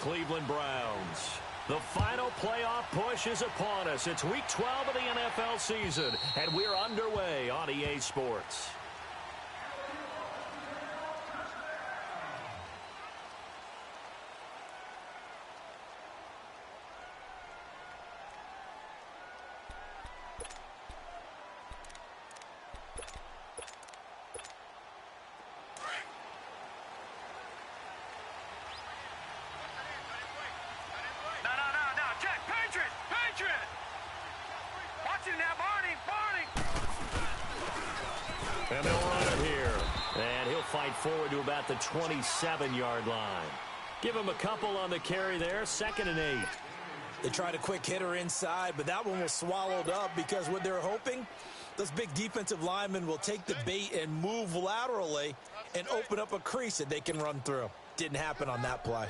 Cleveland Browns. The final playoff push is upon us. It's Week 12 of the NFL season, and we're underway on EA Sports. And they'll run it here. And he'll fight forward to about the 27-yard line. Give him a couple on the carry there. 2nd and 8. They tried a quick hitter inside, but that one was swallowed up because what they're hoping, those big defensive linemen will take the bait and move laterally and open up a crease that they can run through. Didn't happen on that play.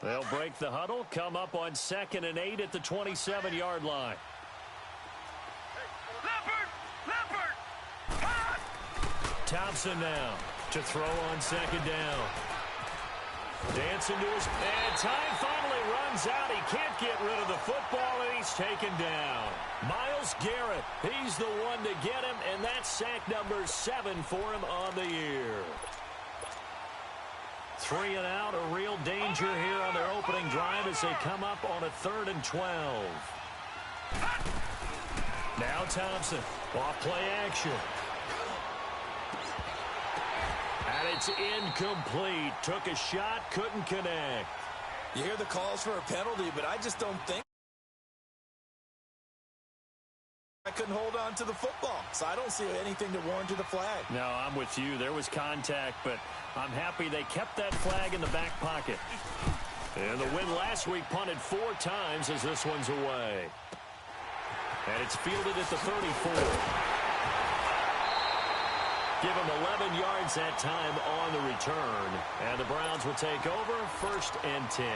They'll break the huddle, come up on 2nd and 8 at the 27-yard line. Thompson now to throw on 2nd down. Dancing to his... And time finally runs out. He can't get rid of the football, and he's taken down. Myles Garrett, he's the one to get him, and that's sack number 7 for him on the year. 3 and out, a real danger here on their opening drive as they come up on a 3rd and 12. Now Thompson, off play action. And it's incomplete. Took a shot, couldn't connect. You hear the calls for a penalty, but I just don't think I couldn't hold on to the football. So I don't see anything to warrant the flag. No, I'm with you. There was contact, but I'm happy they kept that flag in the back pocket. And the win last week punted 4 times as this one's away. And it's fielded at the 34. Give him 11 yards that time on the return. And the Browns will take over 1st and 10.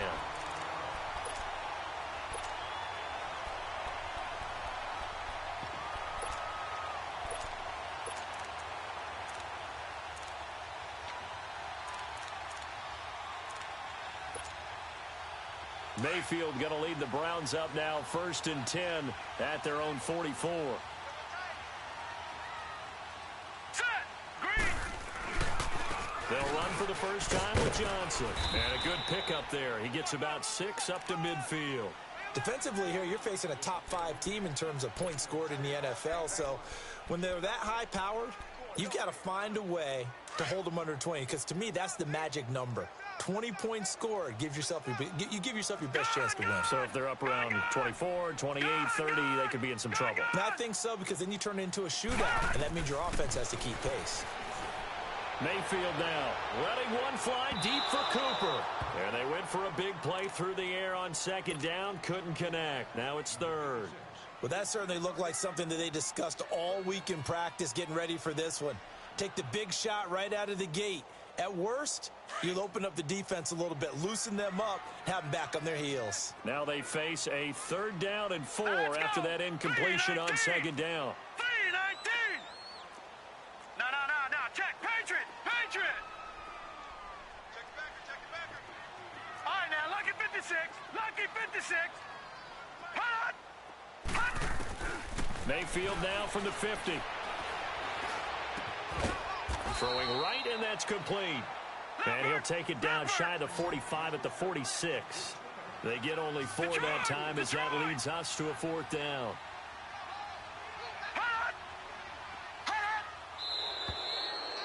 Mayfield going to lead the Browns up now 1st and 10 at their own 44. They'll run for the first time with Johnson. And a good pickup there. He gets about 6 up to midfield. Defensively here, you're facing a top 5 team in terms of points scored in the NFL. So when they're that high-powered, you've got to find a way to hold them under 20. Because to me, that's the magic number. 20 points scored gives yourself you give yourself your best chance to win. So if they're up around 24, 28, 30, they could be in some trouble. And I think so, because then you turn it into a shootout, and that means your offense has to keep pace. Mayfield now letting one fly deep for Cooper. And they went for a big play through the air on 2nd down. Couldn't connect. Now it's 3rd. Well, that certainly looked like something that they discussed all week in practice, getting ready for this one. Take the big shot right out of the gate. At worst, you'll open up the defense a little bit, loosen them up, have them back on their heels. Now they face a 3rd down and 4 after that incompletion on 2nd down. 3-19. No. Check. Patriot. Check the backer. All right, now, lucky 56. Hot. Mayfield now from the 50. Throwing right, and that's complete. And he'll take it down shy of the 45 at the 46. They get only 4 that time as that leads us to a 4th down.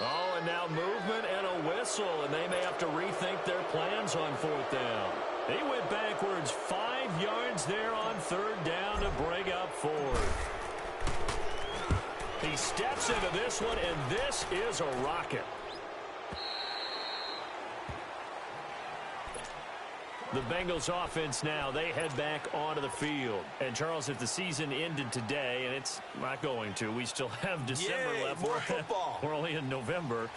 Oh, and now movement and a whistle, and they may have to rethink their plans on 4th down. He went backwards 5 yards there on 3rd down to bring up 4th. He steps into this one, and this is a rocket. The Bengals offense now, they head back onto the field. And, Charles, if the season ended today, and it's not going to, we still have December left. More football. We're only in November.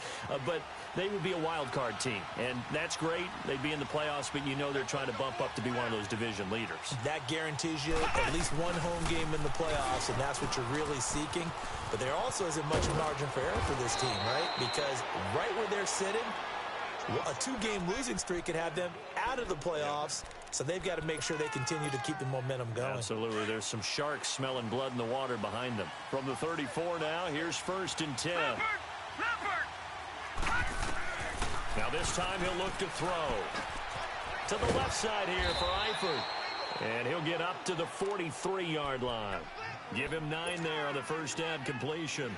But they would be a wild card team. And that's great. They'd be in the playoffs, but you know they're trying to bump up to be one of those division leaders. That guarantees you at least one home game in the playoffs, and that's what you're really seeking. But there also isn't much margin for error for this team, right? Because right where they're sitting, A 2-game losing streak could have them out of the playoffs, so they've got to make sure they continue to keep the momentum going. Absolutely. There's some sharks smelling blood in the water behind them. From the 34 now, here's 1st and 10. Now this time he'll look to throw. To the left side here for Eifert. And he'll get up to the 43-yard line. Give him 9 there on the first down completion.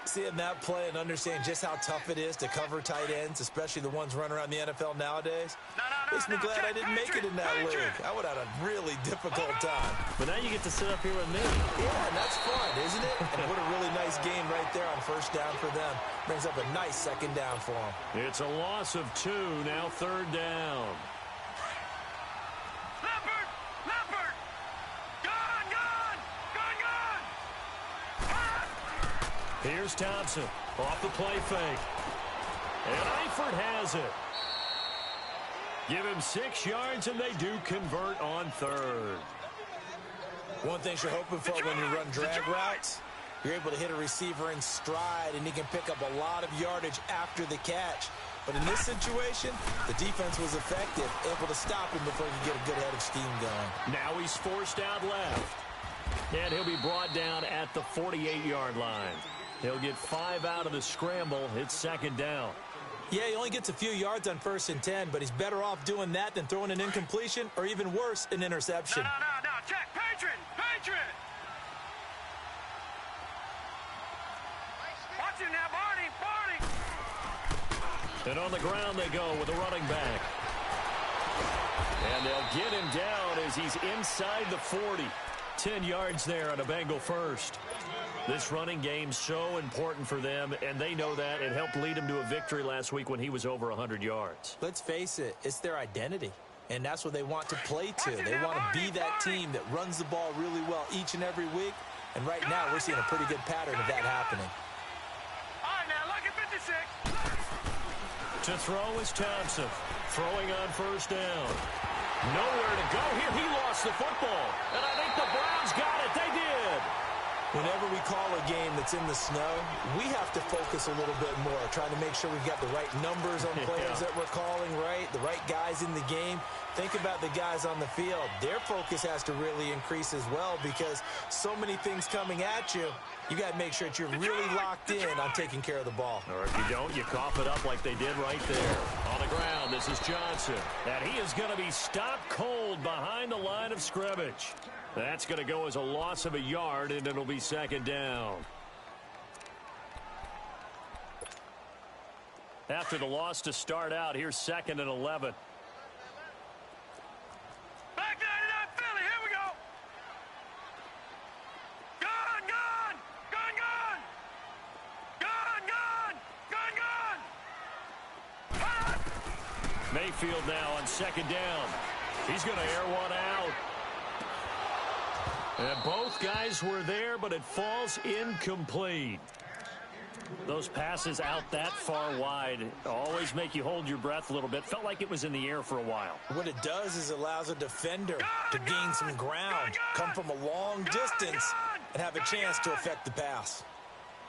Seeing that play and understand just how tough it is to cover tight ends, especially the ones running around the NFL nowadays, makes me glad I didn't make it in that league. I would have had a really difficult time. But now you get to sit up here with me. Yeah, and that's fun, isn't it? And what a really nice game right there on first down for them. Brings up a nice second down for them. It's a loss of 2, now 3rd down. Here's Thompson off the play fake. And Eifert has it. Give him 6 yards, and they do convert on 3rd. One thing you're hoping for when you run drag routes, you're able to hit a receiver in stride, and he can pick up a lot of yardage after the catch. But in this situation, the defense was effective, able to stop him before he could get a good head of steam going. Now he's forced out left. And he'll be brought down at the 48-yard line. He'll get 5 out of the scramble. It's 2nd down. Yeah, he only gets a few yards on 1st and 10, but he's better off doing that than throwing an incompletion or even worse, an interception. No. Check. Patriot. Watch him now, Barney. And on the ground they go with a running back. And they'll get him down as he's inside the 40. 10 yards there on a Bengal first. This running game's so important for them, and they know that. It helped lead him to a victory last week when he was over 100 yards. Let's face it, it's their identity, and that's what they want to play to. They want to be that team that runs the ball really well each and every week, and right now we're seeing a pretty good pattern of that happening. All right, now, look at 56. To throw is Thompson, throwing on 1st down. Nowhere to go here. He lost the football, and I think the Browns got it. They did. Whenever we call a game that's in the snow, we have to focus a little bit more, trying to make sure we've got the right numbers on players that we're calling right, the right guys in the game. Think about the guys on the field. Their focus has to really increase as well because so many things coming at you. You got to make sure that you're really locked in on taking care of the ball. Or if you don't, you cough it up like they did right there. On the ground, this is Johnson. And he is going to be stopped cold behind the line of scrimmage. That's going to go as a loss of a yard, and it'll be 2nd down. After the loss to start out, here's 2nd and 11. Back 99, Philly, here we go. Gun. Mayfield now on 2nd down. He's going to air one out. And both guys were there, but it falls incomplete. Those passes out that far wide always make you hold your breath a little bit. Felt like it was in the air for a while. What it does is it allows a defender to gain some ground, come from a long distance, and have a chance to affect the pass.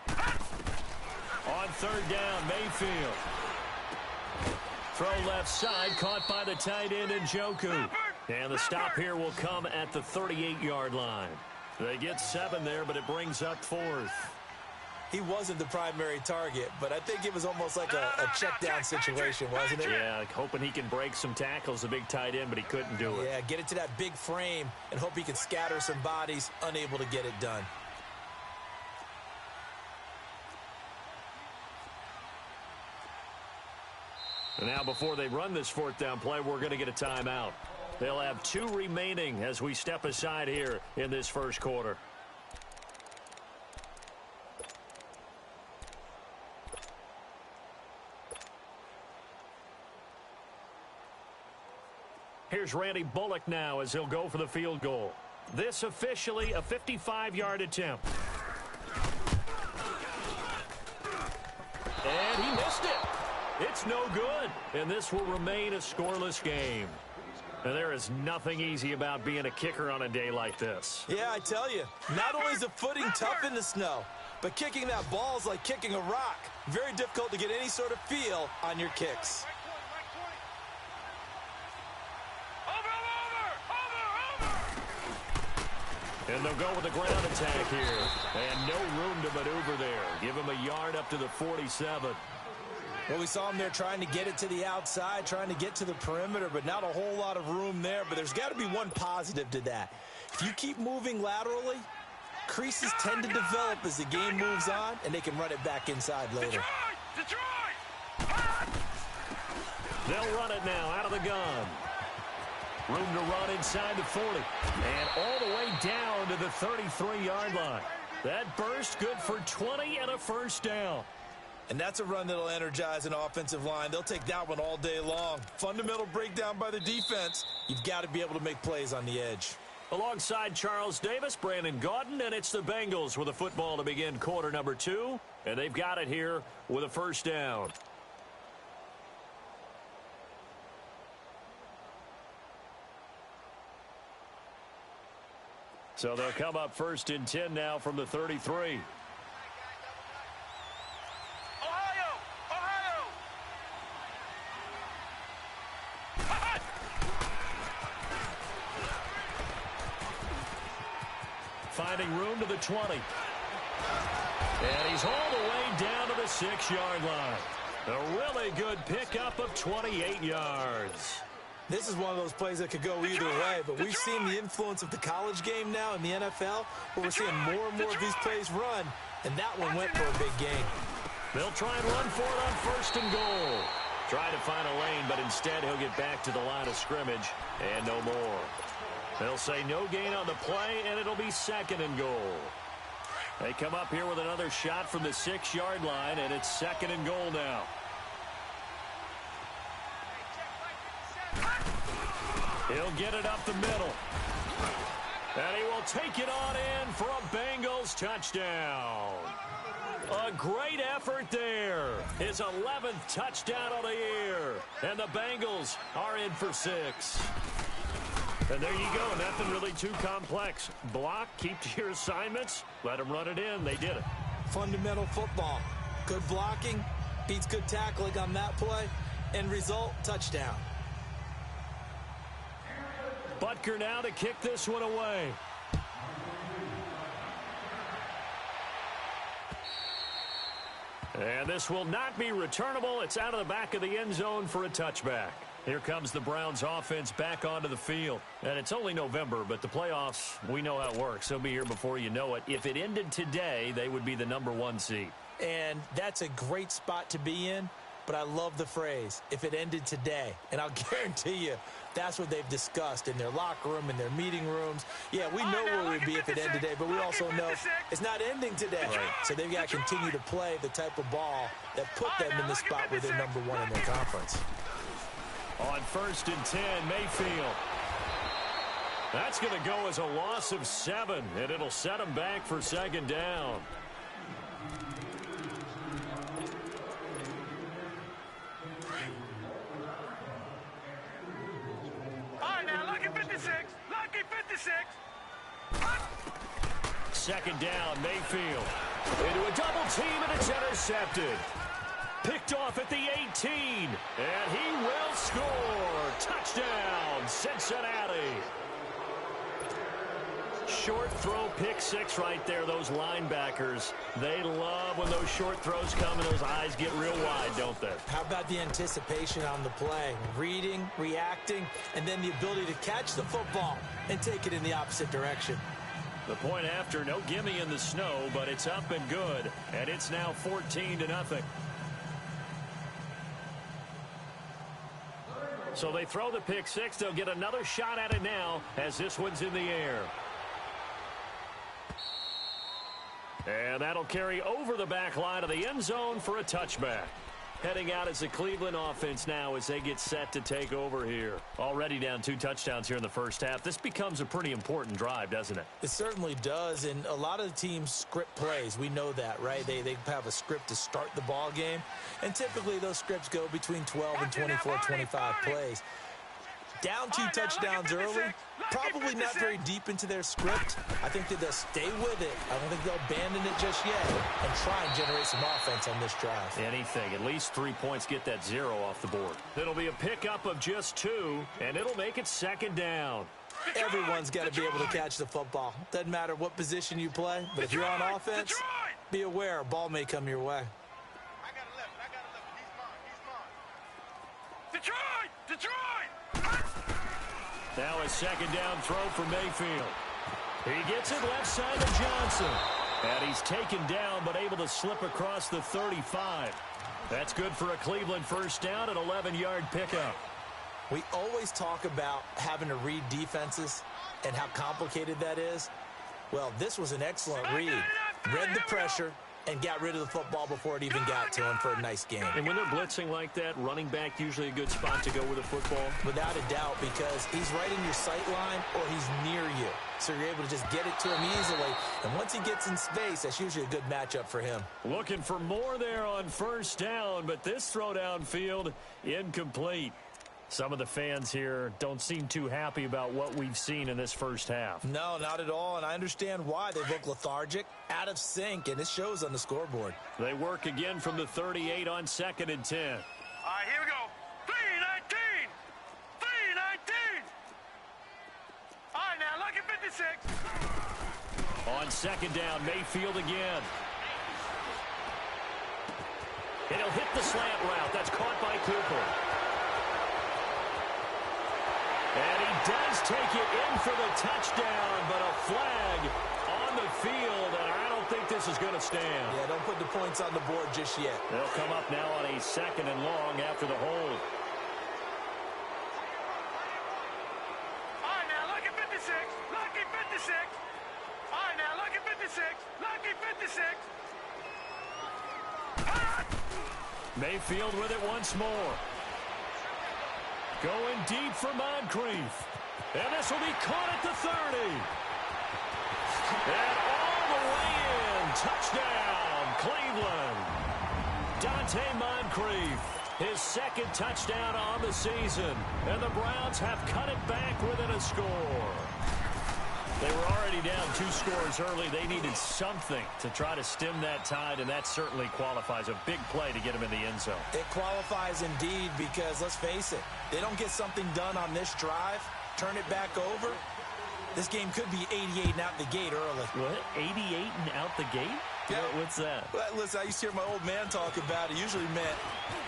On 3rd down, Mayfield. Throw left side, caught by the tight end Njoku. And the stop here will come at the 38-yard line. They get 7 there, but it brings up 4th. He wasn't the primary target, but I think it was almost like a check-down situation, wasn't it? Yeah, hoping he can break some tackles, the big tight end, but he couldn't do it. Yeah, get it to that big frame and hope he can scatter some bodies, unable to get it done. And now before they run this 4th down play, we're going to get a timeout. They'll have 2 remaining as we step aside here in this first quarter. Here's Randy Bullock now as he'll go for the field goal. This officially a 55-yard attempt. And he missed it. It's no good. And this will remain a scoreless game. And there is nothing easy about being a kicker on a day like this. Yeah, I tell you, not only is the footing tough in the snow, but kicking that ball is like kicking a rock. Very difficult to get any sort of feel on your kicks. And they'll go with the ground attack here. And no room to maneuver there. Give him a yard up to the 47. Well, we saw him there trying to get it to the outside, trying to get to the perimeter, but not a whole lot of room there. But there's got to be one positive to that. If you keep moving laterally, creases tend to develop as the game moves on, and they can run it back inside later. Detroit! They'll run it now out of the gun. Room to run inside the 40. And all the way down to the 33-yard line. That burst good for 20 and a first down. And that's a run that'll energize an offensive line. They'll take that one all day long. Fundamental breakdown by the defense. You've got to be able to make plays on the edge. Alongside Charles Davis, Brandon Gaudin, and it's the Bengals with the football to begin quarter number 2. And they've got it here with a first down. So they'll come up first and 10 now from the 33. Finding room to the 20. And he's all the way down to the 6-yard line. A really good pickup of 28 yards. This is one of those plays that could go either way, but we've seen the influence of the college game now in the NFL, where we're seeing more and more of these plays run, and that one went for a big gain. They'll try and run for it on first and goal. Try to find a lane, but instead he'll get back to the line of scrimmage, and no more. They'll say no gain on the play, and it'll be second and goal. They come up here with another shot from the 6-yard line, and it's second and goal now. He'll get it up the middle. And he will take it on in for a Bengals touchdown. A great effort there. His 11th touchdown of the year. And the Bengals are in for 6. And there you go. Nothing really too complex. Block, keep to your assignments, let them run it in. They did it. Fundamental football. Good blocking, beats good tackling on that play. End result, touchdown. Butker now to kick this one away. And this will not be returnable. It's out of the back of the end zone for a touchback. Here comes the Browns offense back onto the field. And it's only November, but the playoffs, we know how it works. They'll be here before you know it. If it ended today, they would be the #1 seed. And that's a great spot to be in, but I love the phrase, if it ended today. And I'll guarantee you, that's what they've discussed in their locker room, in their meeting rooms. Yeah, we know where we'd be if it ended today, but we also know it's not ending today. Right. So they've got to continue to play the type of ball that put them in the spot where they're #1 in their conference. On first and 10, Mayfield. That's going to go as a loss of 7, and it'll set them back for second down. All right, now, lucky 56. Lucky 56. Second down, Mayfield. Into a double team, and it's intercepted. Picked off at the 18, and he will score. Touchdown, Cincinnati. Short throw, pick 6 right there. Those linebackers, they love when those short throws come and those eyes get real wide, don't they? How about the anticipation on the play? Reading, reacting, and then the ability to catch the football and take it in the opposite direction. The point after, no gimme in the snow, but it's up and good, and it's now 14-0. So they throw the pick 6. They'll get another shot at it now as this one's in the air. And that'll carry over the back line of the end zone for a touchback. Heading out as the Cleveland offense now as they get set to take over here. Already down 2 touchdowns here in the first half. This becomes a pretty important drive, doesn't it? It certainly does, and a lot of the teams script plays. We know that, right? They have a script to start the ball game, and typically those scripts go between 12 and 24, 25 plays. Down 2 touchdowns early, probably not very deep into their script. I think that they'll stay with it. I don't think they'll abandon it just yet and try and generate some offense on this drive. Anything. At least 3 points, get that 0 off the board. It'll be a pickup of just 2, and it'll make it second down. Everyone's got to be able to catch the football. Doesn't matter what position you play, but if you're on offense, be aware a ball may come your way. I got 11. He's mine. Detroit! Now a second down throw for Mayfield. He gets it left side to Johnson. And he's taken down but able to slip across the 35. That's good for a Cleveland first down, an 11-yard pickup. We always talk about having to read defenses and how complicated that is. Well, this was an excellent read. Read the pressure and got rid of the football before it even got to him for a nice game. And when they're blitzing like that, running back usually a good spot to go with the football? Without a doubt, because he's right in your sight line or he's near you. So you're able to just get it to him easily. And once he gets in space, that's usually a good matchup for him. Looking for more there on first down, but this throw downfield incomplete. Some of the fans here don't seem too happy about what we've seen in this first half. No, not at all, and I understand why. They look lethargic, out of sync, and it shows on the scoreboard. They work again from the 38 on 2nd and 10. All right, here we go. 3-19. 3-19. All right, now, lucky 56. On 2nd down, Mayfield again. And he'll hit the slant route. That's caught by Cooper. And he does take it in for the touchdown, but a flag on the field, and I don't think this is going to stand. Yeah, don't put the points on the board just yet. They'll come up now on a 2nd and long after the hold. All right, now, lucky 56. Lucky 56. All right, now, lucky 56. Lucky 56. Mayfield with it once more. Going deep for Moncrief. And this will be caught at the 30. And all the way in. Touchdown, Cleveland. Dante Moncrief, his 2nd touchdown on the season. And the Browns have cut it back within a score. They were already down 2 scores early. They needed something to try to stem that tide, and that certainly qualifies. A big play to get him in the end zone. It qualifies indeed because, let's face it, they don't get something done on this drive, turn it back over, this game could be 88 and out the gate early. What? 88 and out the gate? Yeah. What's that? Well, listen, I used to hear my old man talk about it. Usually meant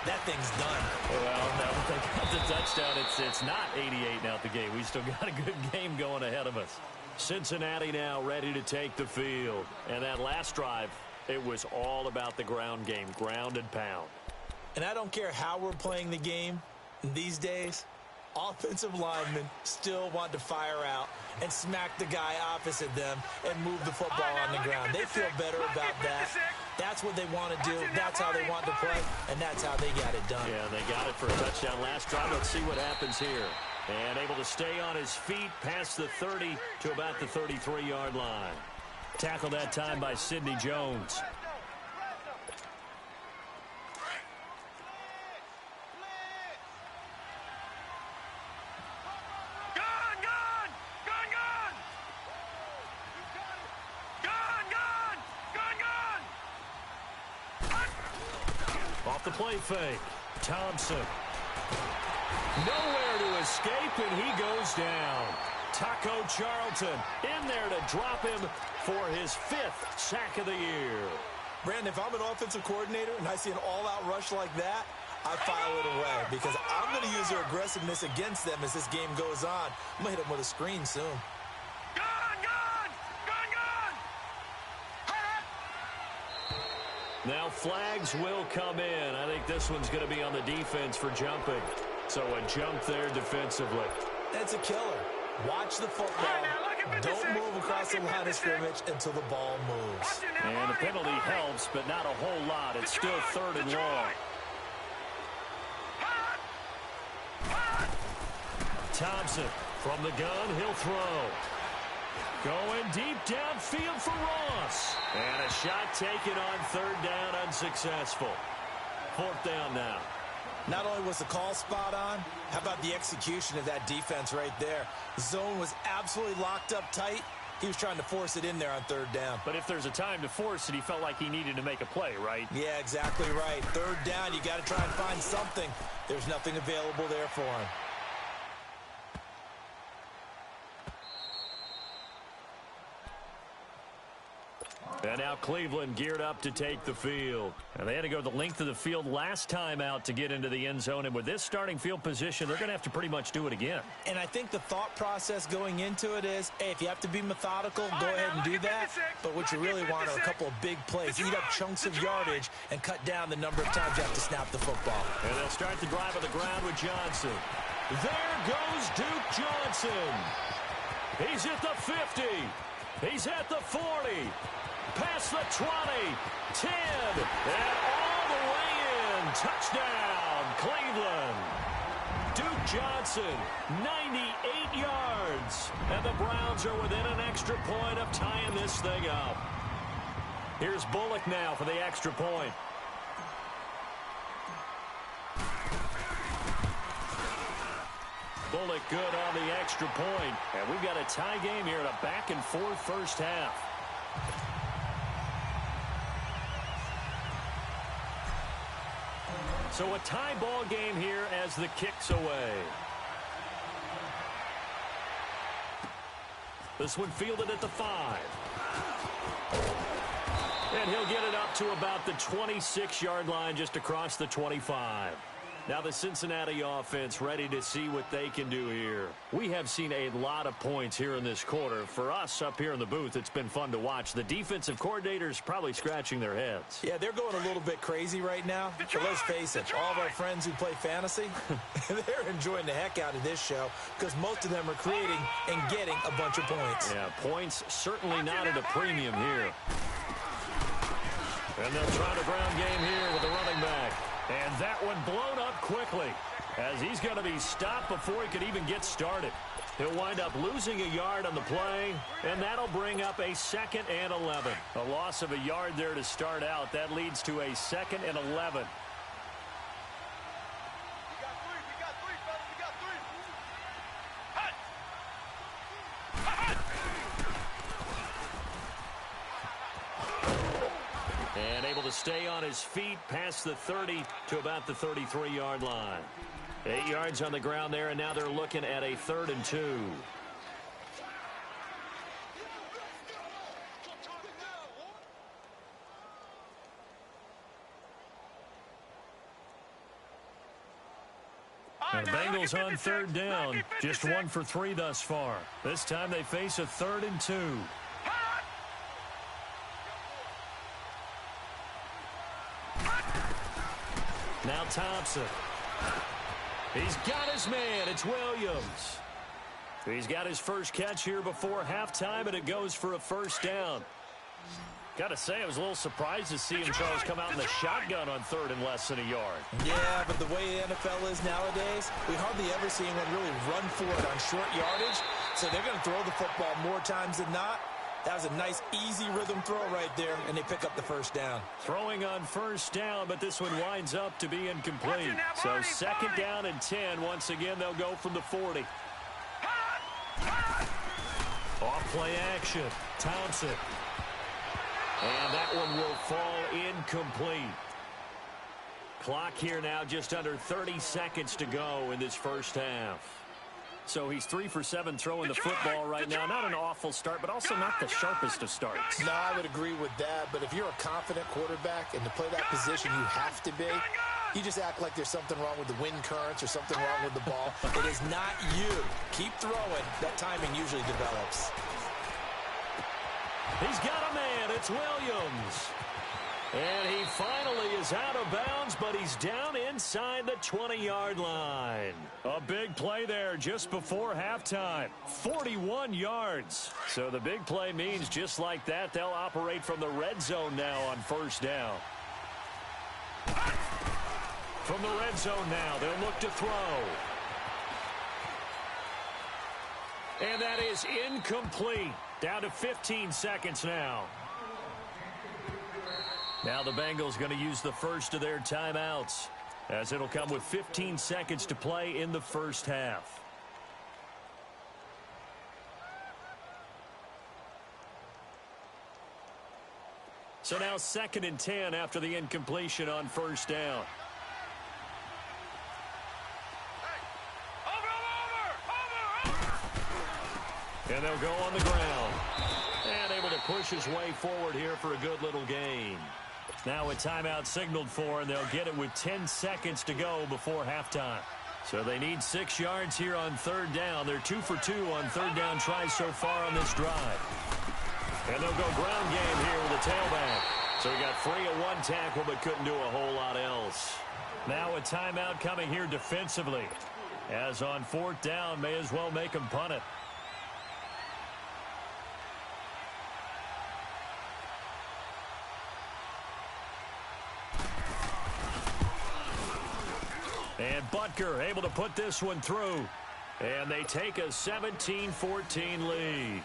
that thing's done. Well, now that they got the touchdown, it's not 88 and out the gate. We still got a good game going ahead of us. Cincinnati now ready to take the field. And that last drive, it was all about the ground game, ground and pound. And I don't care how we're playing the game these days, offensive linemen still want to fire out and smack the guy opposite them and move the football on the ground. They feel better about that. That's what they want to do. That's how they want to play, and that's how they got it done. Yeah, they got it for a touchdown last drive. Let's see what happens here. And able to stay on his feet past the 30 to about the 33-yard line. Tackled that time by Sidney Jones. Off the play fake. Thompson. Nowhere to escape, and he goes down. Taco Charlton in there to drop him for his 5th sack of the year. Brandon, if I'm an offensive coordinator and I see an all-out rush like that, I file it away because I'm going to use their aggressiveness against them as this game goes on. I'm going to hit them with a screen soon. Now flags will come in. I think this one's going to be on the defense for jumping. So a jump there defensively. That's a killer. Watch the football. Don't move across the line of scrimmage until the ball moves. And the penalty helps, but not a whole lot. It's still 3rd and long. Thompson from the gun. He'll throw. Going deep downfield for Ross. And a shot taken on 3rd down, unsuccessful. 4th down now. Not only was the call spot on, how about the execution of that defense right there? The zone was absolutely locked up tight. He was trying to force it in there on 3rd down. But if there's a time to force it, he felt like he needed to make a play, right? Yeah, exactly right. 3rd down, you got to try and find something. There's nothing available there for him. And now Cleveland geared up to take the field. And they had to go the length of the field last time out to get into the end zone. And with this starting field position, they're going to have to pretty much do it again. And I think the thought process going into it is, hey, if you have to be methodical, go ahead and do that. But what you really want are a couple of big plays. Eat up chunks of yardage and cut down the number of times you have to snap the football. And they'll start the drive on the ground with Johnson. There goes Duke Johnson. He's at the 50. He's at the 40. Past the 20, 10, and all the way in. Touchdown, Cleveland. Duke Johnson, 98 yards. And the Browns are within an extra point of tying this thing up. Here's Bullock now for the extra point. Bullock good on the extra point. And we've got a tie game here in a back-and-forth first half. So a tie ball game here as the kick's away. This one fielded at the 5. And he'll get it up to about the 26-yard line, just across the 25. Now the Cincinnati offense ready to see what they can do here. We have seen a lot of points here in this quarter. For us up here in the booth, it's been fun to watch. The defensive coordinators probably scratching their heads. Yeah, they're going a little bit crazy right now. But let's face it, all of our friends who play fantasy, they're enjoying the heck out of this show because most of them are creating and getting a bunch of points. Yeah, points certainly not at a premium here. And they'll try the ground game here with the running back. And that one blown up quickly as he's going to be stopped before he could even get started. He'll wind up losing a yard on the play, and that'll bring up a 2nd and 11. A loss of a yard there to start out. That leads to a 2nd and 11. And able to stay on his feet past the 30 to about the 33-yard line. 8 yards on the ground there, and now they're looking at a 3rd and 2. And the Bengals on 3rd down. Just 1 for 3 thus far. This time they face a 3rd and 2. Now Thompson. He's got his man. It's Williams. He's got his first catch here before halftime, and it goes for a 1st down. Got to say, I was a little surprised to see him, Charles, come out in the shotgun on 3rd and less than a yard. Yeah, but the way the NFL is nowadays, we hardly ever see anyone really run for it on short yardage. So they're going to throw the football more times than not. That was a nice, easy rhythm throw right there, and they pick up the 1st down. Throwing on 1st down, but this one winds up to be incomplete. So 2nd down and 10. Once again, they'll go from the 40. Off play action. Thompson. And that one will fall incomplete. Clock here now, just under 30 seconds to go in this first half. So he's 3 for 7 throwing the football right now. Not an awful start, but also not the sharpest of starts. No, I would agree with that. But if you're a confident quarterback and to play that position you have to be, you just act like there's something wrong with the wind currents or something wrong with the ball. It is not you. Keep throwing. That timing usually develops. He's got a man. It's Williams. And he finally is out of bounds, but he's down inside the 20-yard line. A big play there just before halftime. 41 yards. So the big play means just like that, they'll operate from the red zone now on 1st down. From the red zone now, they'll look to throw. And that is incomplete. Down to 15 seconds now. Now the Bengals going to use the first of their timeouts, as it'll come with 15 seconds to play in the first half. So now 2nd and 10 after the incompletion on 1st down. And they'll go on the ground. And able to push his way forward here for a good little gain. Now a timeout signaled for, and they'll get it with 10 seconds to go before halftime. So they need 6 yards here on third down. They're 2 for 2 on third down tries so far on this drive. And they'll go ground game here with a tailback. So he got free of one tackle but couldn't do a whole lot else. Now a timeout coming here defensively. As on fourth down, may as well make him punt it. And Butker able to put this one through. And they take a 17-14 lead.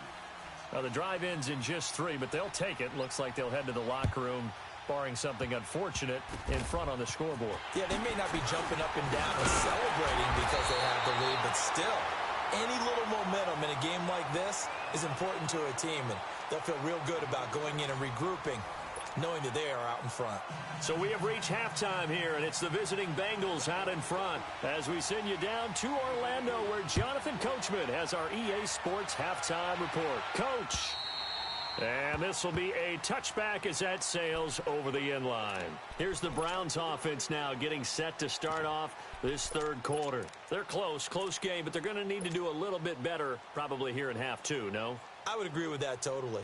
Now the drive ends in just 3, but they'll take it. Looks like they'll head to the locker room, barring something unfortunate, in front on the scoreboard. Yeah, they may not be jumping up and down and celebrating because they have the lead, but still, any little momentum in a game like this is important to a team, and they'll feel real good about going in and regrouping, knowing that they are out in front. So we have reached halftime here, and it's the visiting Bengals out in front as we send you down to Orlando, where Jonathan Coachman has our EA Sports halftime report. Coach. And this will be a touchback as that sails over the end line. Here's the Browns offense now getting set to start off this third quarter. They're close game, but they're going to need to do a little bit better probably here in half 2, no? I would agree with that totally.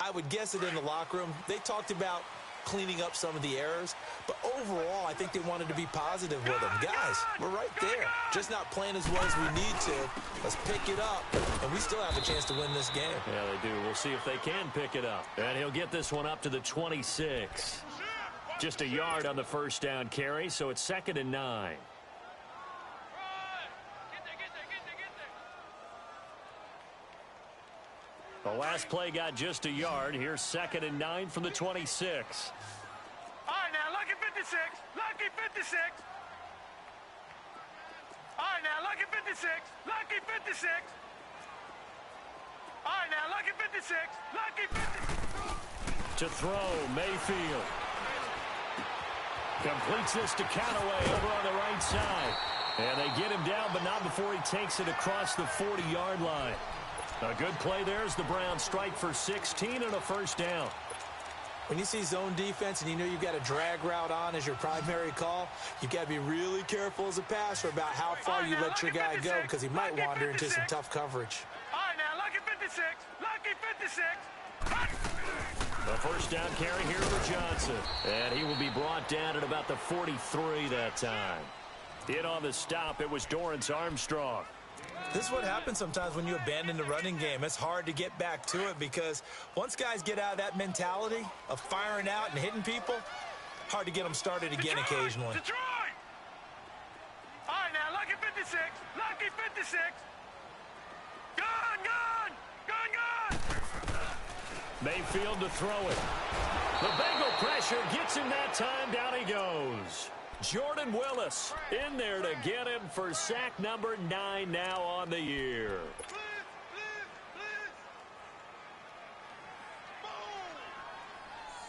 I would guess it in the locker room. They talked about cleaning up some of the errors, but overall, I think they wanted to be positive with them. Guys, we're right there. Just not playing as well as we need to. Let's pick it up, and we still have a chance to win this game. Yeah, they do. We'll see if they can pick it up. And he'll get this one up to the 26. Just a yard on the first down carry, so it's 2nd and 9. The last play got just a yard. Here's 2nd and 9 from the 26. All right, now, lucky 56. Lucky 56. All right, now, lucky 56. Lucky 56. All right, now, lucky 56. Lucky 56. To throw, Mayfield. Completes this to Callaway over on the right side. And they get him down, but not before he takes it across the 40-yard line. A good play there as the Browns strike for 16 and a first down. When you see zone defense and you know you've got a drag route on as your primary call, you've got to be really careful as a passer about how far you let your guy go, because he might wander into some tough coverage. All right, now, lucky 56. Lucky 56. The first down carry here for Johnson. And he will be brought down at about the 43 that time. In on the stop, it was Dorrance Armstrong. This is what happens sometimes when you abandon the running game. It's hard to get back to it because once guys get out of that mentality of firing out and hitting people, hard to get them started again occasionally. Detroit! All right, now, lucky 56. Lucky 56. Gun, gun! Gun, gun! Mayfield to throw it. The Bengal pressure gets him that time. Down he goes. Jordan Willis in there to get him for sack number 9 now on the year.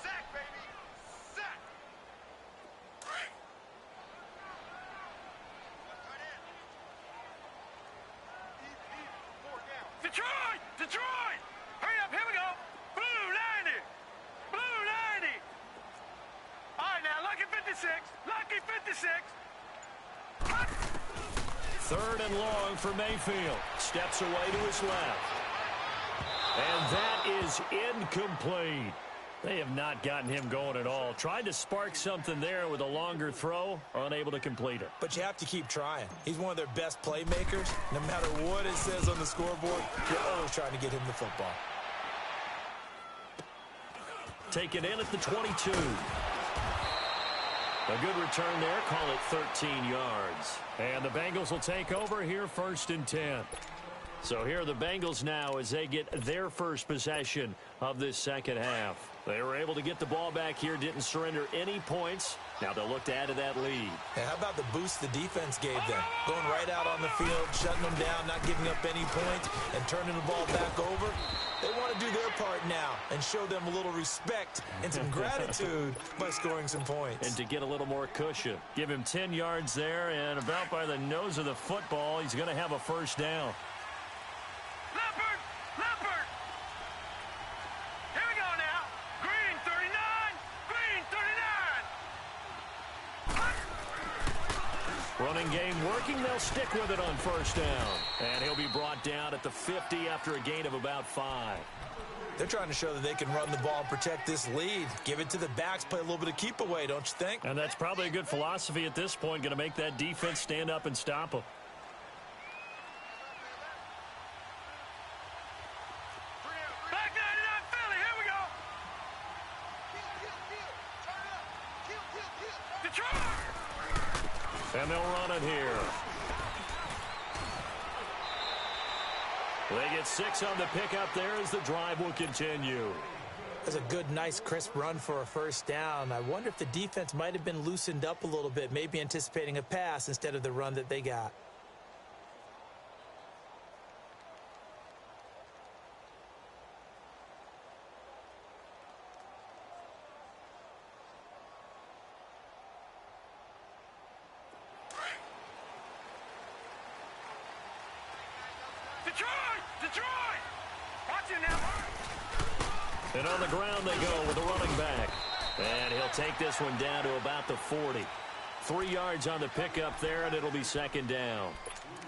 Sack, baby! Sack! Detroit! Detroit! Hurry up, here we go! Blue 90! Blue 90! All right, now, lucky 56. Lucky 56. 3rd and long for Mayfield. Steps away to his left. And that is incomplete. They have not gotten him going at all. Tried to spark something there with a longer throw, unable to complete it. But you have to keep trying. He's one of their best playmakers. No matter what it says on the scoreboard, you're always trying to get him the football. Take it in at the 22. A good return there. Call it 13 yards. And the Bengals will take over here 1st and 10. So here are the Bengals now as they get their first possession of this second half. They were able to get the ball back here, didn't surrender any points. Now they'll look to add to that lead. And how about the boost the defense gave them? Going right out on the field, shutting them down, not giving up any points, and turning the ball back over. They want to do their part now and show them a little respect and some gratitude by scoring some points. And to get a little more cushion. Give him 10 yards there, and about by the nose of the football, he's going to have a first down. Leopard! Leopard! Here Running game working. They'll stick with it on first down. And he'll be brought down at the 50 after a gain of about 5. They're trying to show that they can run the ball and protect this lead. Give it to the backs, play a little bit of keep away, don't you think? And that's probably a good philosophy at this point, going to make that defense stand up and stop them. Back 99 Philly, here we go. Detroit! And they'll run it here. They get 6 on the pickup there as the drive will continue. That's a good, nice, crisp run for a first down. I wonder if the defense might have been loosened up a little bit, maybe anticipating a pass instead of the run that they got. Detroit! Watch it now. And on the ground they go with the running back. And he'll take this one down to about the 40. 3 yards on the pickup there, and it'll be second down.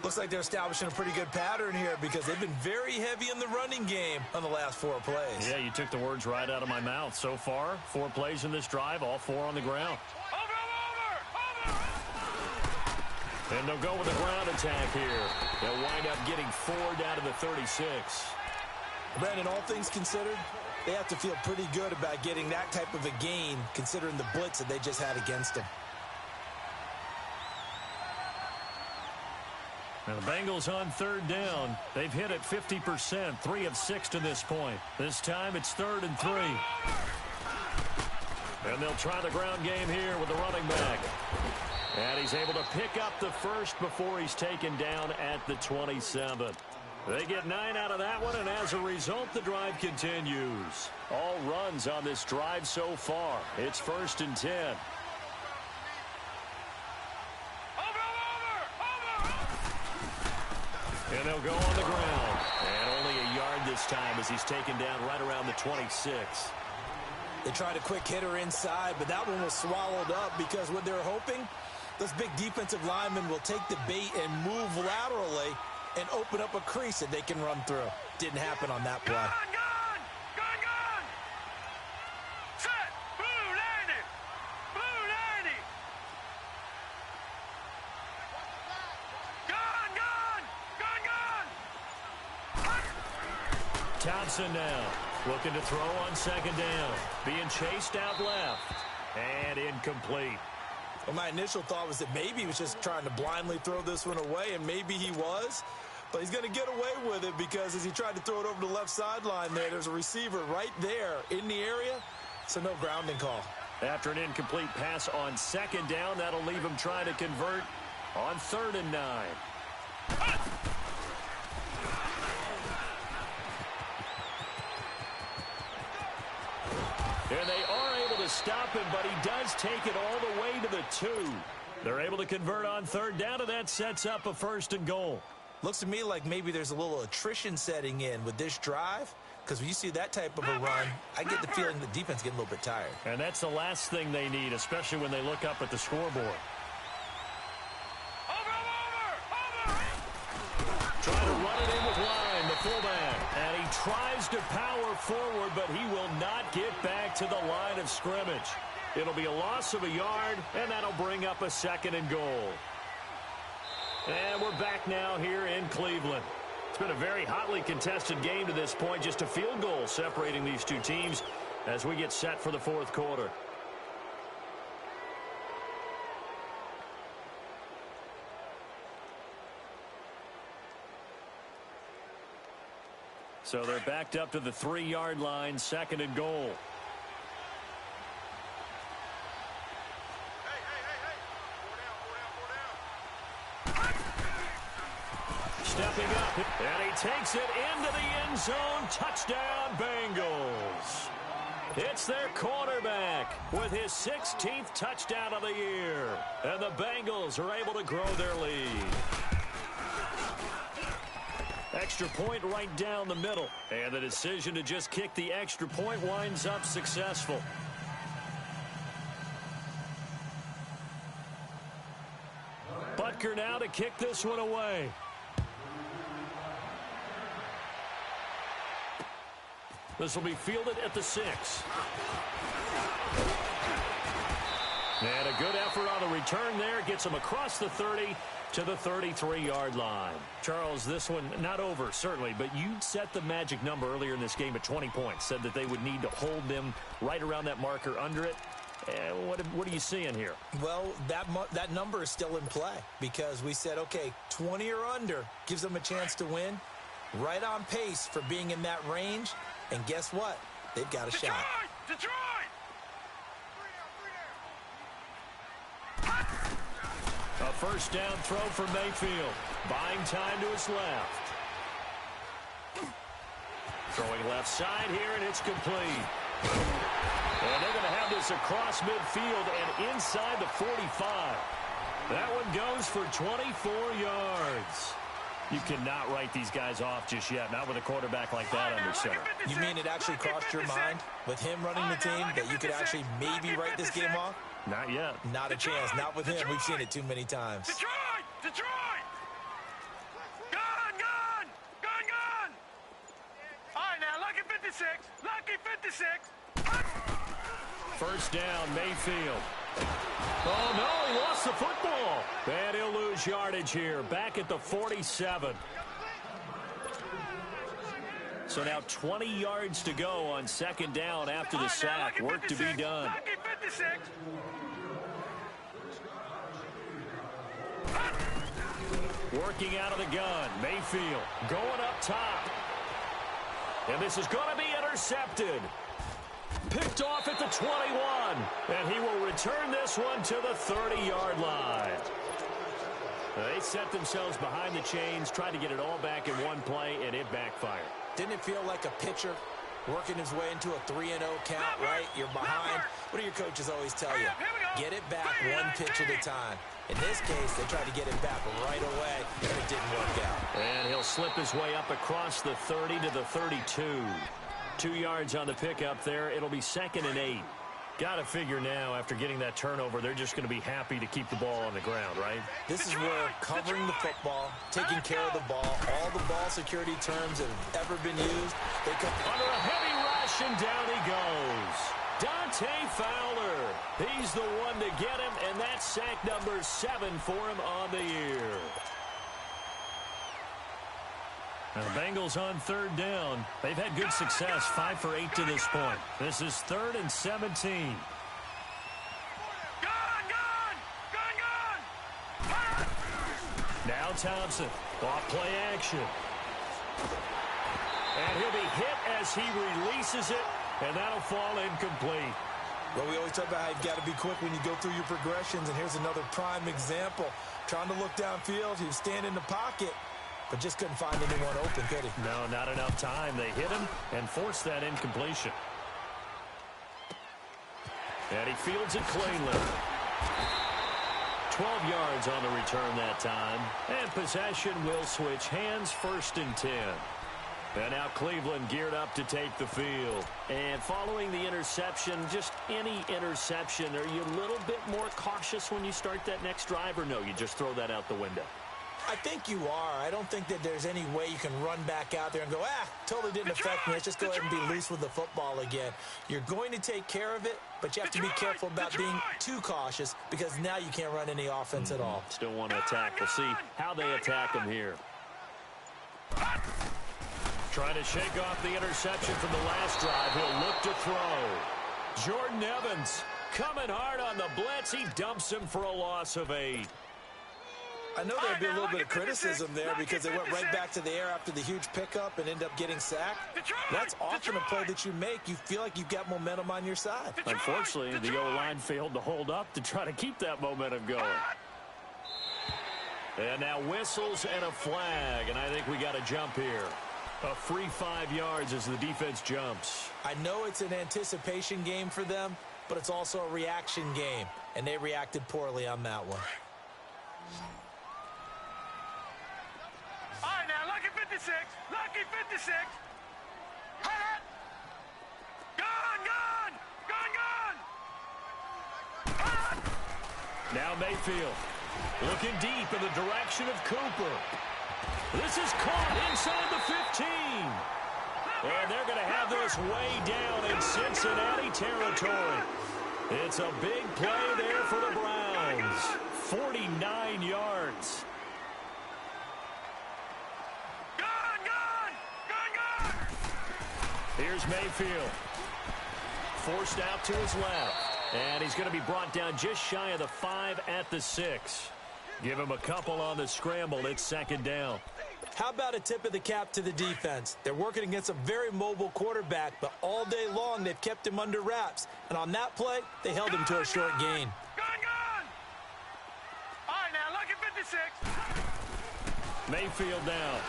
Looks like they're establishing a pretty good pattern here because they've been very heavy in the running game on the last 4 plays. Yeah, you took the words right out of my mouth. So far, 4 plays in this drive, all 4 on the ground. Over! And they'll go with a ground attack here. They'll wind up getting 4 down to the 36. Brandon, all things considered, they have to feel pretty good about getting that type of a gain considering the blitz that they just had against them. Now the Bengals on 3rd down. They've hit it 50%, 3 of 6 to this point. This time it's 3rd and 3. And they'll try the ground game here with the running back. And he's able to pick up the first before he's taken down at the 27. They get 9 out of that one, and as a result, the drive continues. All runs on this drive so far. It's 1st and 10. And they'll go on the ground. And only a yard this time as he's taken down right around the 26. They tried a quick hitter inside, but that one was swallowed up because what they're hoping, those big defensive linemen will take the bait and move laterally and open up a crease that they can run through. Didn't happen on that play. Gone! Set! Blue 90! Blue 90! Gone! Thompson now looking to throw on 2nd down. Being chased out left. And incomplete. Well, my initial thought was that maybe he was just trying to blindly throw this one away, and maybe he was. But he's going to get away with it because as he tried to throw it over the left sideline there's a receiver right there in the area, so no grounding call. After an incomplete pass on 2nd down, that'll leave him trying to convert on 3rd and 9. And they are able to stop him, but he does take it all the way to the 2. They're able to convert on 3rd down, and that sets up a 1st and goal. Looks to me like maybe there's a little attrition setting in with this drive, because when you see that type of a run, I get the feeling the defense getting a little bit tired. And that's the last thing they need, especially when they look up at the scoreboard. Trying to run it in with Line, the fullback. And he tries to power forward, but he will not get back to the line of scrimmage. It'll be a loss of a yard, and that'll bring up a 2nd and goal. And we're back now here in Cleveland. It's been a very hotly contested game to this point. Just a field goal separating these two teams as we get set for the 4th quarter. So they're backed up to the 3-yard line, 2nd and goal. Stepping up, and he takes it into the end zone. Touchdown, Bengals. It's their quarterback with his 16th touchdown of the year. And the Bengals are able to grow their lead. Extra point right down the middle. And the decision to just kick the extra point winds up successful. But marker now to kick this one away. This will be fielded at the 6. And a good effort on the return there. Gets him across the 30 to the 33-yard line. Charles, this one not over, certainly, but you set the magic number earlier in this game at 20 points. Said that they would need to hold them right around that marker under it. What are you seeing here? Well, that number is still in play because we said, okay, 20 or under gives them a chance to win. Right on pace for being in that range. And guess what? They've got a shot. Detroit! A first down throw for Mayfield. Buying time to his left. Throwing left side here, and it's complete. And they're going to have this across midfield and inside the 45. That one goes for 24 yards. You cannot write these guys off just yet, not with a quarterback like that under center. You mean it actually crossed your mind with him running the team that you could actually maybe write this game off? Not yet. Not a chance. Not with him. We've seen it too many times. Detroit! Detroit! Gun! Gun! Gun! Gun! All right, now, lucky 56. Lucky 56. First down, Mayfield. Oh, no, he lost the football. And he'll lose yardage here, back at the 47. So now 20 yards to go on second down after the sack. Work to be done. Lucky 56. Working out of the gun, Mayfield going up top. And this is going to be intercepted. Picked off at the 21. And he will return this one to the 30-yard line. They set themselves behind the chains, tried to get it all back in one play, and it backfired. Didn't it feel like a pitcher working his way into a 3-0 count, right? You're behind. What do your coaches always tell you? Get it back one pitch at a time. In this case, they tried to get it back right away, and it didn't work out. And he'll slip his way up across the 30 to the 32. 2 yards on the pickup there. It'll be 2nd and 8. Got to figure now, after getting that turnover, they're just going to be happy to keep the ball on the ground, right? This is where covering the football, taking care of the ball, all the ball security terms that have ever been used, they come under a heavy rush, and down he goes. Dante Fowler. He's the one to get him, and that's sack number 7 for him on the year. Now the Bengals on third down. They've had good success, 5 for 8 to this point. This is 3rd and 17. Now Thompson, off play action. And he'll be hit as he releases it, and that'll fall incomplete. Well, we always talk about how you've got to be quick when you go through your progressions, and here's another prime example. Trying to look downfield, he was standing in the pocket, but just couldn't find anyone open, could he? No, not enough time. They hit him and forced that incompletion. And he fields it cleanly. 12 yards on the return that time. And possession will switch hands, 1st and 10. And now Cleveland geared up to take the field. And following the interception, just any interception, are you a little bit more cautious when you start that next drive, or no, you just throw that out the window? I think you are. I don't think that there's any way you can run back out there and go, totally didn't affect me. Let's just go ahead and be loose with the football again. You're going to take care of it, but you have to be careful about being too cautious because now you can't run any offense at all. Still want to attack. We'll see how they attack him here. Trying to shake off the interception from the last drive. He'll look to throw. Jordan Evans coming hard on the blitz. He dumps him for a loss of 8. I know there'd be a little bit of criticism there because they went right back to the air after the huge pickup and ended up getting sacked. That's often a play that you make. You feel like you've got momentum on your side. Unfortunately, the O-line failed to hold up to try to keep that momentum going. And now whistles and a flag, and I think we got a jump here. A free 5 yards as the defense jumps. I know it's an anticipation game for them, but it's also a reaction game, and they reacted poorly on that one. All right, now, lucky 56. Lucky 56. Gun, gun, gun, gun. Now Mayfield Looking deep in the direction of Cooper. This is caught inside the 15. And they're going to have this way down in Cincinnati territory. It's a big play there for the Browns. 49 yards. Here's Mayfield. Forced out to his left. And he's going to be brought down just shy of the 5 at the 6. Give him a couple on the scramble. It's second down. How about a tip of the cap to the defense? They're working against a very mobile quarterback, but all day long they've kept him under wraps. And on that play, they held him to a short gain. Gone! All right, now, look at 56. Mayfield down.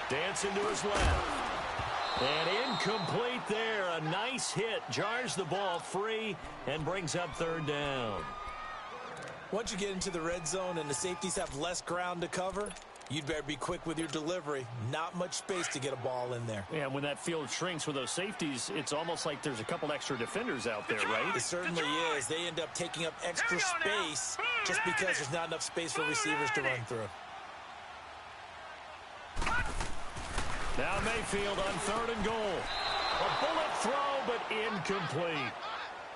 Dancing to his left. And incomplete there. A nice hit. Jars the ball free and brings up third down. Once you get into the red zone and the safeties have less ground to cover, you'd better be quick with your delivery. Not much space to get a ball in there. Yeah, when that field shrinks with those safeties, it's almost like there's a couple extra defenders out there, right? It certainly is. They end up taking up extra space just because there's not enough space for receivers to run through. Now Mayfield on third and goal. A bullet throw, but incomplete.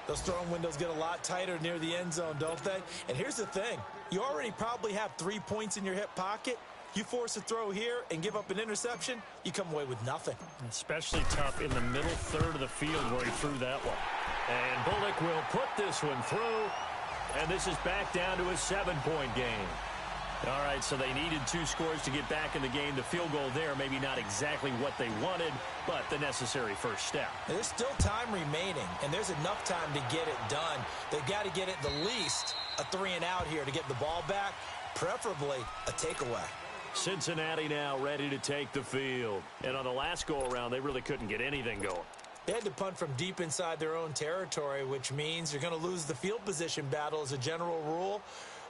Those throwing windows get a lot tighter near the end zone, don't they? And here's the thing. You already probably have 3 points in your hip pocket. You force a throw here and give up an interception, you come away with nothing. Especially tough in the middle third of the field where he threw that one. And Bullock will put this one through. And this is back down to a 7-point game. All right, so they needed 2 scores to get back in the game. The field goal there, maybe not exactly what they wanted, but the necessary first step. There's still time remaining, and there's enough time to get it done. They've got to get it the least a 3-and-out here to get the ball back, preferably a takeaway. Cincinnati now ready to take the field. And on the last go-around, they really couldn't get anything going. They had to punt from deep inside their own territory, which means you're going to lose the field position battle as a general rule.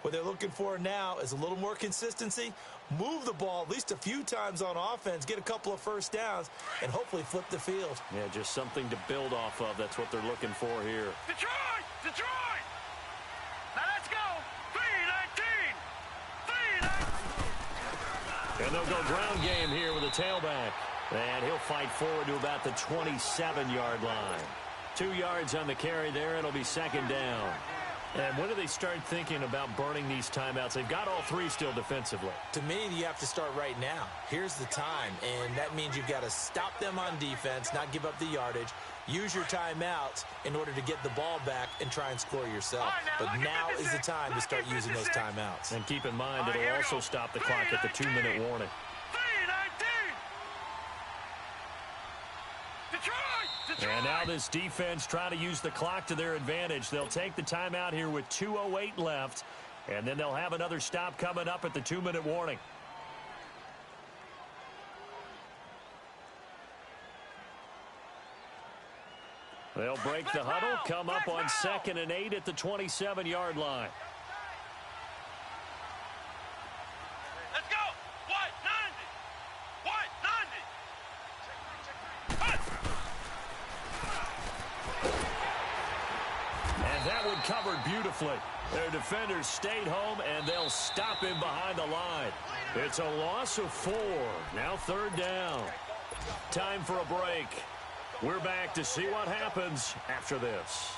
What they're looking for now is a little more consistency, move the ball at least a few times on offense, get a couple of first downs, and hopefully flip the field. Yeah, just something to build off of. That's what they're looking for here. Detroit! Detroit! Now let's go! 3-19! 3-19! And they'll go ground game here with a tailback. And he'll fight forward to about the 27-yard line. 2 yards on the carry there. It'll be second down. And when do they start thinking about burning these timeouts? They've got all 3 still defensively. To me, you have to start right now. Here's the time, and that means you've got to stop them on defense, not give up the yardage, use your timeouts in order to get the ball back and try and score yourself. But now is the time to start using those timeouts. And keep in mind, it'll also stop the clock at the 2-minute warning. 3-19! Detroit! And now this defense trying to use the clock to their advantage. They'll take the timeout here with 2:08 left, and then they'll have another stop coming up at the 2-minute warning. They'll break the huddle, come up on 2nd and 8 at the 27-yard line. Let's go! White 90! White 90! And that one covered beautifully. Their defenders stayed home, and they'll stop him behind the line. It's a loss of 4. Now third down. Time for a break. We're back to see what happens after this.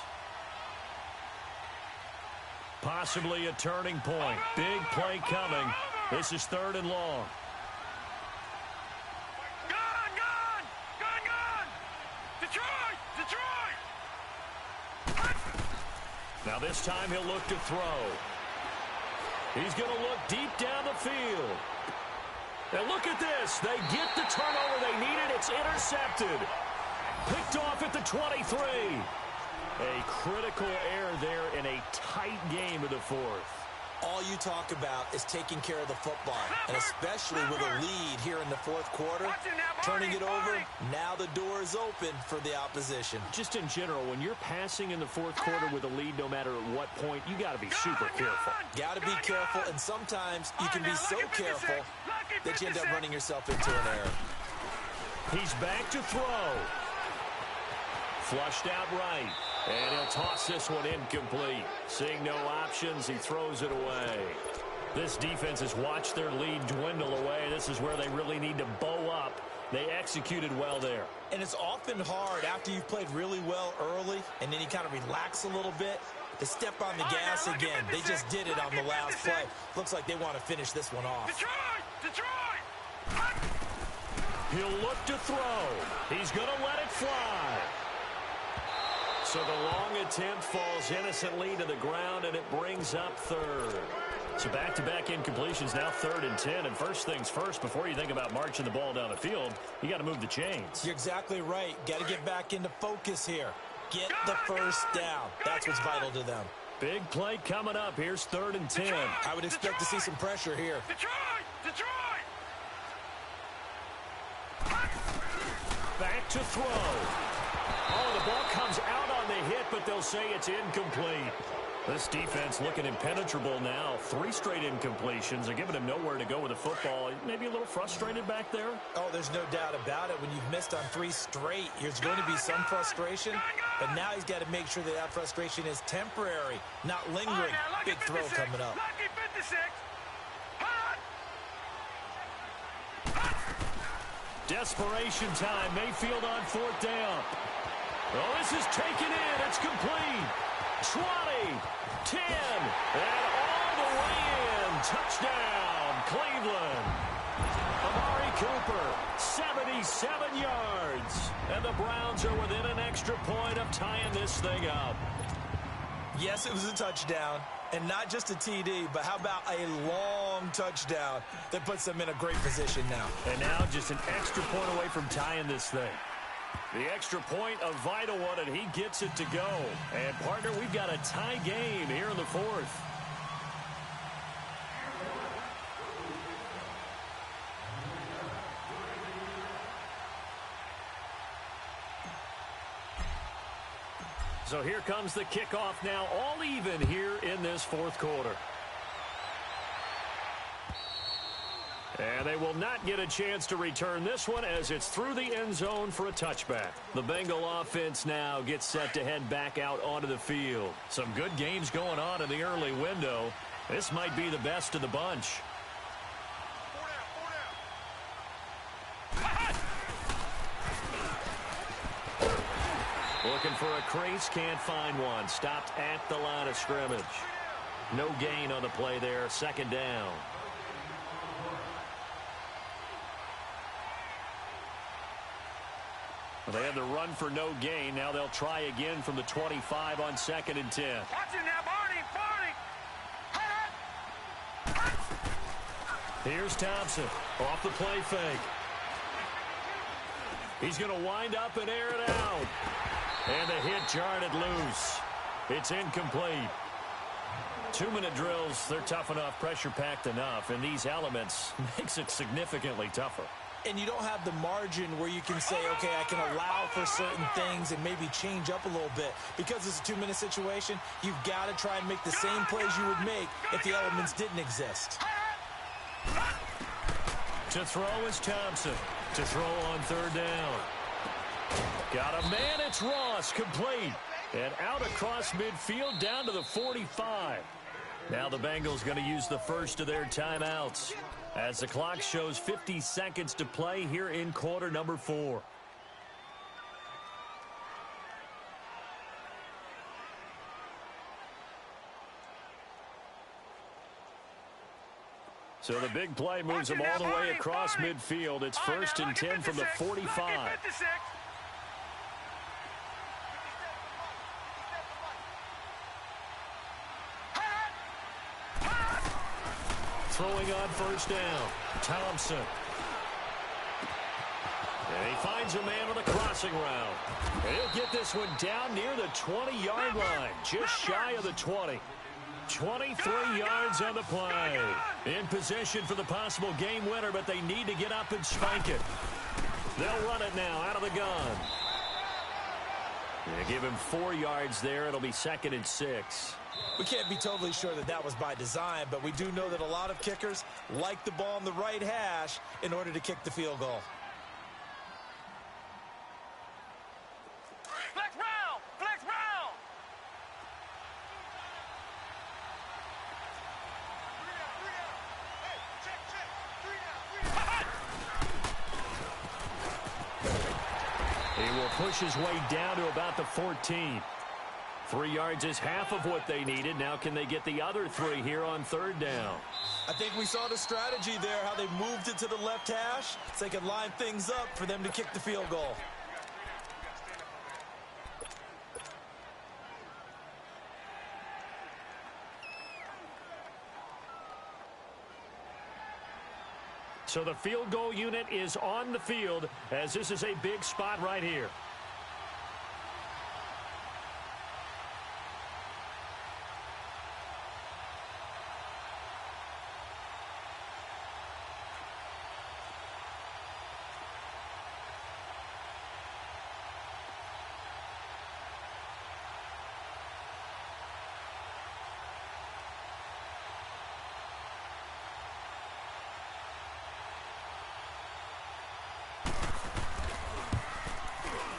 Possibly a turning point. Big play coming. This is 3rd and long. Gone! Gone! Gone! Gone! Detroit! Detroit! Now this time he'll look to throw. He's going to look deep down the field. Now look at this. They get the turnover they needed. It's intercepted. Picked off at the 23. A critical error there in a tight game of the 4th. All you talk about is taking care of the football, and especially with a lead here in the 4th quarter, turning it over, now the door is open for the opposition. Just in general, when you're passing in the 4th quarter with a lead, no matter at what point, you got to be super careful. Got to be careful, and sometimes you can be so careful that you end up running yourself into an error. He's back to throw. Flushed out right. And he'll toss this one incomplete. Seeing no options, he throws it away. This defense has watched their lead dwindle away. This is where they really need to bow up. They executed well there. And it's often hard after you've played really well early and then you kind of relax a little bit to step on the gas again. They just did it on the last play. Looks like they want to finish this one off. Detroit! He'll look to throw. He's going to let it fly. So the long attempt falls innocently to the ground, and it brings up third. So back-to-back incompletions, now 3rd and 10. And first things first, before you think about marching the ball down the field, you got to move the chains. You're exactly right. Got to get back into focus here. Get the first down. That's what's vital to them. Big play coming up. Here's 3rd and 10. I would expect to see some pressure here. Detroit! Back to throw. Oh, the ball comes out on the hit, but they'll say it's incomplete. This defense looking impenetrable now. 3 straight incompletions. They're giving him nowhere to go with the football. Maybe a little frustrated back there. Oh, there's no doubt about it. When you've missed on 3 straight, there's going to be some frustration. But now he's got to make sure that that frustration is temporary, not lingering. Big throw coming up. Lucky 56. Desperation time. Mayfield on 4th down. Oh, this is taken in. It's complete. 20, 10, and all the way in. Touchdown, Cleveland. Amari Cooper, 77 yards. And the Browns are within an extra point of tying this thing up. Yes, it was a touchdown, and not just a TD, but how about a long touchdown that puts them in a great position now. And now just an extra point away from tying this thing. The extra point, a vital one, and he gets it to go. And, partner, we've got a tie game here in the 4th. So here comes the kickoff now, all even here in this 4th quarter. And they will not get a chance to return this one as it's through the end zone for a touchback. The Bengal offense now gets set to head back out onto the field. Some good games going on in the early window. This might be the best of the bunch. Looking for a crease, can't find one. Stopped at the line of scrimmage. No gain on the play there, 2nd down. They had the run for no gain. Now they'll try again from the 25 on 2nd and 10. Watch it now, Barney. Here's Thompson off the play fake. He's going to wind up and air it out. And the hit jarred it loose. It's incomplete. 2-minute drills, they're tough enough, pressure-packed enough, and these elements makes it significantly tougher. And you don't have the margin where you can say, okay, I can allow for certain things and maybe change up a little bit. Because it's a 2-minute situation, you've got to try and make the same plays you would make if the elements didn't exist. To throw is Thompson. To throw on 3rd down. Got a man, it's Ross, complete. And out across midfield down to the 45. Now the Bengals going to use the first of their timeouts as the clock shows 50 seconds to play here in quarter number 4. So the big play moves them all the way across midfield. It's 1st and 10 from the 45. Throwing on 1st down. Thompson. And he finds a man on the crossing route. And he'll get this one down near the 20-yard line. Just shy of the 20. 23 yards on the play. In position for the possible game winner, but they need to get up and spike it. They'll run it now out of the gun. They give him 4 yards there. It'll be 2nd and 6. We can't be totally sure that that was by design, but we do know that a lot of kickers like the ball on the right hash in order to kick the field goal. Flex round! Flex round! He will push his way down to about the 14. 3 yards is half of what they needed. Now can they get the other 3 here on third down? I think we saw the strategy there, how they moved it to the left hash so they could line things up for them to kick the field goal. So the field goal unit is on the field as this is a big spot right here.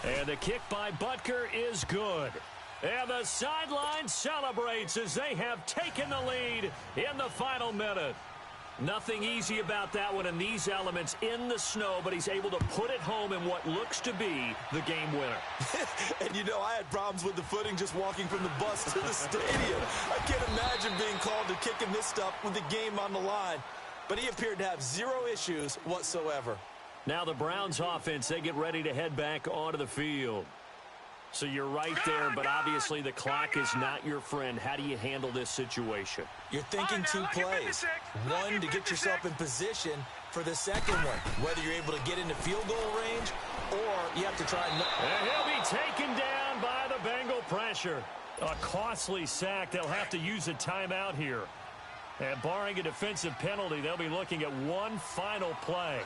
And the kick by Butker is good. And the sideline celebrates as they have taken the lead in the final minute. Nothing easy about that one in these elements in the snow, but he's able to put it home in what looks to be the game winner. And you know, I had problems with the footing just walking from the bus to the stadium. I can't imagine being called to kicking this stuff with the game on the line. But he appeared to have zero issues whatsoever. Now the Browns offense, they get ready to head back onto the field. So you're right there, but obviously the clock is not your friend. How do you handle this situation? You're thinking 2 plays. One, to get yourself in position for the second one, whether you're able to get into field goal range or you have to try and... And he'll be taken down by the Bengal pressure. A costly sack. They'll have to use a timeout here. And barring a defensive penalty, they'll be looking at one final play.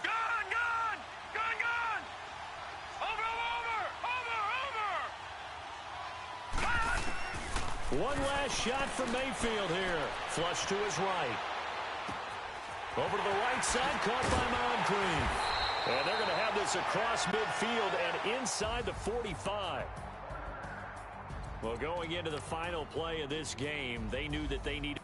One last shot from Mayfield here. Flush to his right. Over to the right side, caught by Moncrief. And they're going to have this across midfield and inside the 45. Well, going into the final play of this game, they knew that they needed...